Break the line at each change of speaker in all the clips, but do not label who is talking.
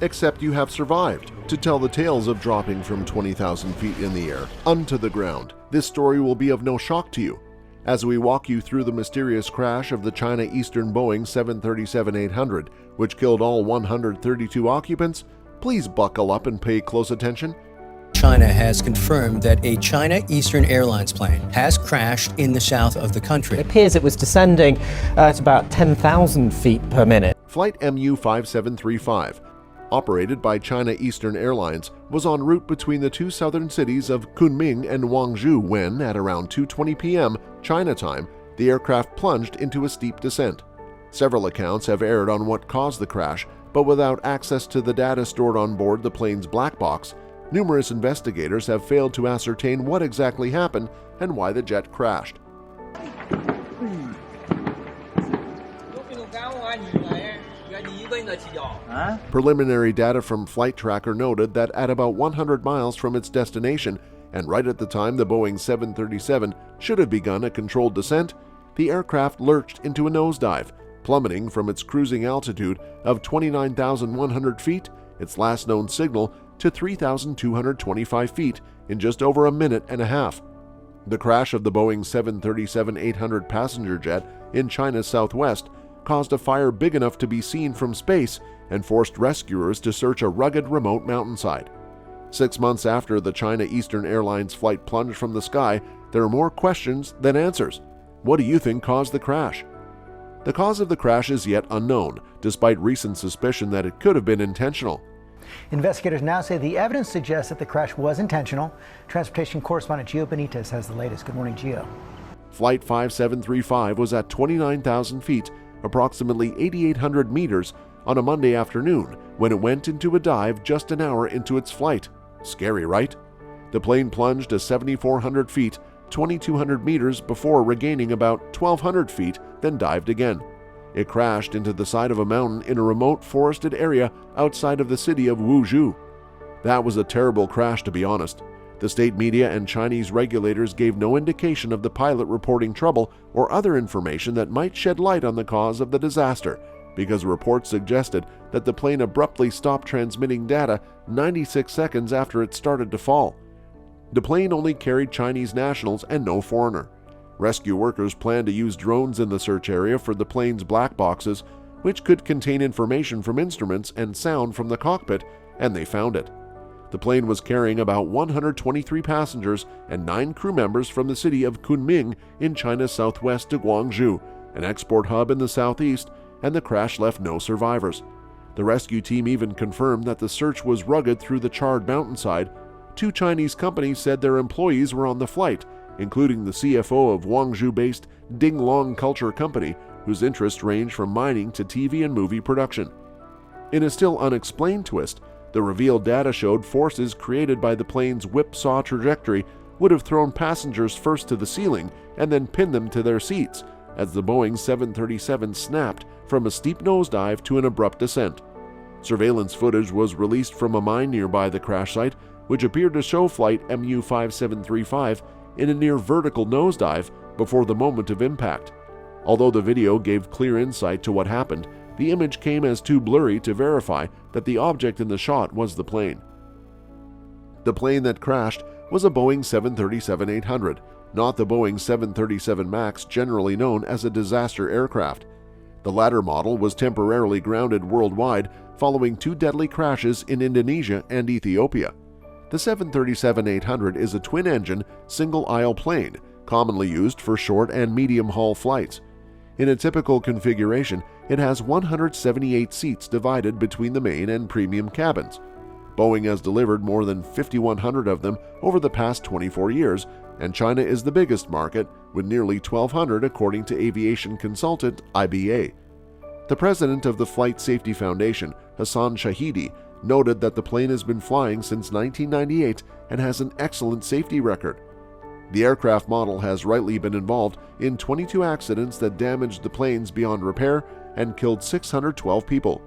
except you have survived to tell the tales of dropping from 20,000 feet in the air onto the ground. This story will be of no shock to you. As we walk you through the mysterious crash of the China Eastern Boeing 737-800, which killed all 132 occupants, please buckle up and pay close attention.
China has confirmed that a China Eastern Airlines plane has crashed in the south of the country.
It appears it was descending at about 10,000 feet per minute.
Flight MU-5735, operated by China Eastern Airlines, was en route between the two southern cities of Kunming and Guangzhou when, at around 2:20 p.m. China time, the aircraft plunged into a steep descent. Several accounts have aired on what caused the crash, but without access to the data stored on board the plane's black box, numerous investigators have failed to ascertain what exactly happened and why the jet crashed. Preliminary data from Flight Tracker noted that at about 100 miles from its destination, and right at the time the Boeing 737 should have begun a controlled descent, the aircraft lurched into a nosedive, plummeting from its cruising altitude of 29,100 feet, its last known signal, to 3,225 feet in just over a minute and a half. The crash of the Boeing 737-800 passenger jet in China's southwest caused a fire big enough to be seen from space and forced rescuers to search a rugged remote mountainside. 6 months after the China Eastern Airlines flight plunged from the sky, there are more questions than answers. What do you think caused the crash? The cause of the crash is yet unknown, despite recent suspicion that it could have been intentional.
Investigators now say the evidence suggests that the crash was intentional. Transportation correspondent Gio Benitez has the latest. Good morning, Gio.
Flight 5735 was at 29,000 feet, approximately 8,800 meters, on a Monday afternoon when it went into a dive just an hour into its flight. Scary, right? The plane plunged to 7,400 feet, 2,200 meters before regaining about 1,200 feet, then dived again. It crashed into the side of a mountain in a remote forested area outside of the city of Wuzhou. That was a terrible crash, to be honest. The state media and Chinese regulators gave no indication of the pilot reporting trouble or other information that might shed light on the cause of the disaster, because reports suggested that the plane abruptly stopped transmitting data 96 seconds after it started to fall. The plane only carried Chinese nationals and no foreigner. Rescue workers plan to use drones in the search area for the plane's black boxes, which could contain information from instruments and sound from the cockpit, and they found it. The plane was carrying about 123 passengers and 9 crew members from the city of Kunming in China's southwest to Guangzhou, an export hub in the southeast, and the crash left no survivors. The rescue team even confirmed that the search was rugged through the charred mountainside. 2 Chinese companies said their employees were on the flight, including the CFO of Guangzhou-based Dinglong Culture Company, whose interests range from mining to TV and movie production. In a still unexplained twist, the revealed data showed forces created by the plane's whipsaw trajectory would have thrown passengers first to the ceiling and then pinned them to their seats, as the Boeing 737 snapped from a steep nosedive to an abrupt descent. Surveillance footage was released from a mine nearby the crash site, which appeared to show flight MU-5735 in a near vertical nosedive before the moment of impact. Although the video gave clear insight to what happened, the image came as too blurry to verify that the object in the shot was the plane. The plane that crashed was a Boeing 737-800, not the Boeing 737 MAX, generally known as a disaster aircraft. The latter model was temporarily grounded worldwide following 2 deadly crashes in Indonesia and Ethiopia. The 737-800 is a twin-engine, single-aisle plane, commonly used for short and medium-haul flights. In a typical configuration, it has 178 seats divided between the main and premium cabins. Boeing has delivered more than 5,100 of them over the past 24 years, and China is the biggest market, with nearly 1,200 according to aviation consultant IBA. The president of the Flight Safety Foundation, Hassan Shahidi, noted that the plane has been flying since 1998 and has an excellent safety record. The aircraft model has rightly been involved in 22 accidents that damaged the planes beyond repair and killed 612 people.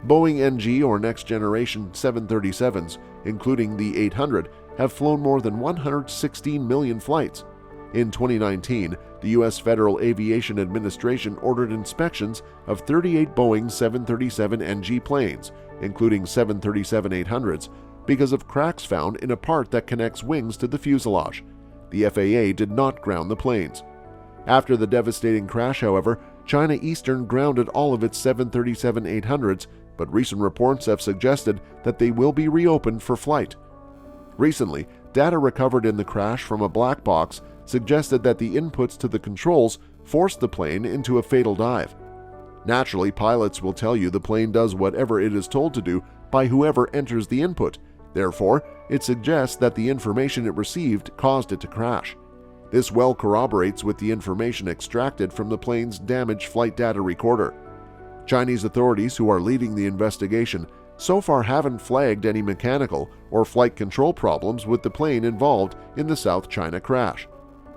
Boeing NG or next generation 737s, including the 800, have flown more than 116 million flights. In 2019, the U.S. Federal Aviation Administration ordered inspections of 38 Boeing 737 NG planes, including 737-800s, because of cracks found in a part that connects wings to the fuselage. The FAA did not ground the planes. After the devastating crash, however, China Eastern grounded all of its 737-800s, but recent reports have suggested that they will be reopened for flight. Recently, data recovered in the crash from a black box suggested that the inputs to the controls forced the plane into a fatal dive. Naturally, pilots will tell you the plane does whatever it is told to do by whoever enters the input. Therefore, it suggests that the information it received caused it to crash. This well corroborates with the information extracted from the plane's damaged flight data recorder. Chinese authorities who are leading the investigation so far haven't flagged any mechanical or flight control problems with the plane involved in the South China crash.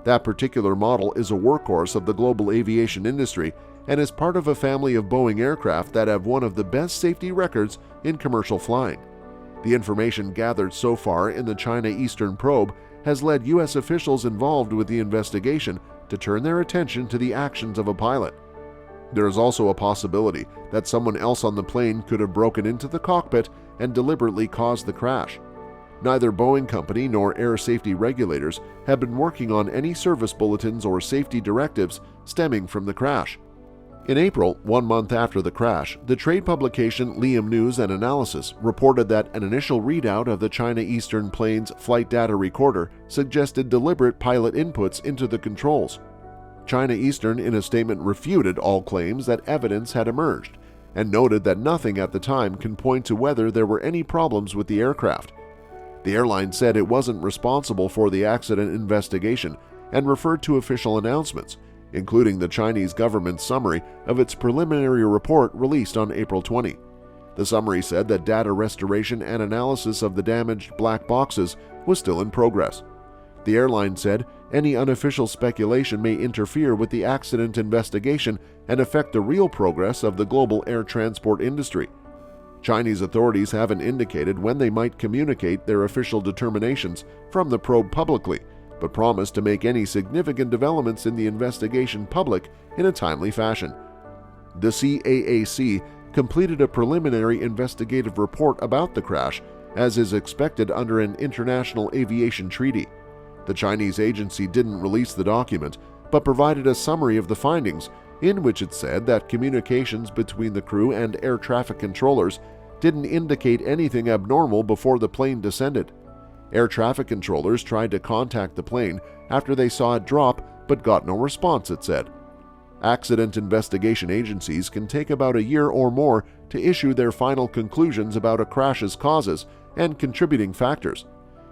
That particular model is a workhorse of the global aviation industry and is part of a family of Boeing aircraft that have one of the best safety records in commercial flying. The information gathered so far in the China Eastern probe has led U.S. officials involved with the investigation to turn their attention to the actions of a pilot. There is also a possibility that someone else on the plane could have broken into the cockpit and deliberately caused the crash. Neither Boeing Company nor air safety regulators have been working on any service bulletins or safety directives stemming from the crash. In April, 1 month after the crash, the trade publication Liam News and Analysis reported that an initial readout of the China Eastern plane's flight data recorder suggested deliberate pilot inputs into the controls. China Eastern, in a statement, refuted all claims that evidence had emerged and noted that nothing at the time can point to whether there were any problems with the aircraft. The airline said it wasn't responsible for the accident investigation and referred to official announcements, including the Chinese government's summary of its preliminary report released on April 20. The summary said that data restoration and analysis of the damaged black boxes was still in progress. The airline said any unofficial speculation may interfere with the accident investigation and affect the real progress of the global air transport industry. Chinese authorities haven't indicated when they might communicate their official determinations from the probe publicly, but promised to make any significant developments in the investigation public in a timely fashion. The CAAC completed a preliminary investigative report about the crash, as is expected under an international aviation treaty. The Chinese agency didn't release the document, but provided a summary of the findings, in which it said that communications between the crew and air traffic controllers didn't indicate anything abnormal before the plane descended. Air traffic controllers tried to contact the plane after they saw it drop, but got no response, it said. Accident investigation agencies can take about a year or more to issue their final conclusions about a crash's causes and contributing factors.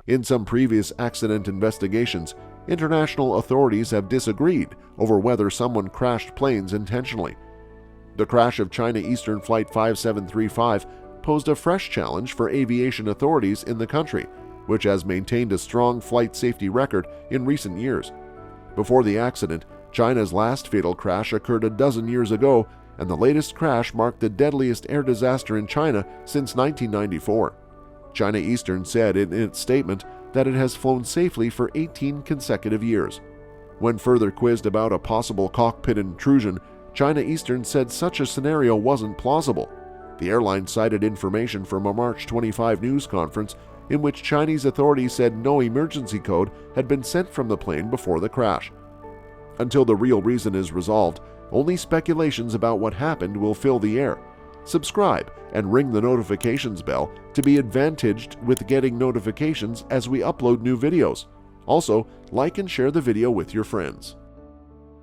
In some previous accident investigations, international authorities have disagreed over whether someone crashed planes intentionally. The crash of China Eastern Flight 5735 posed a fresh challenge for aviation authorities in the country, which has maintained a strong flight safety record in recent years. Before the accident, China's last fatal crash occurred a dozen years ago, and the latest crash marked the deadliest air disaster in China since 1994. China Eastern said in its statement that it has flown safely for 18 consecutive years. When further quizzed about a possible cockpit intrusion, China Eastern said such a scenario wasn't plausible. The airline cited information from a March 25 news conference in which Chinese authorities said no emergency code had been sent from the plane before the crash. Until the real reason is resolved, only speculations about what happened will fill the air. Subscribe and ring the notifications bell to be advantaged with getting notifications as we upload new videos. Also, like and share the video with your friends.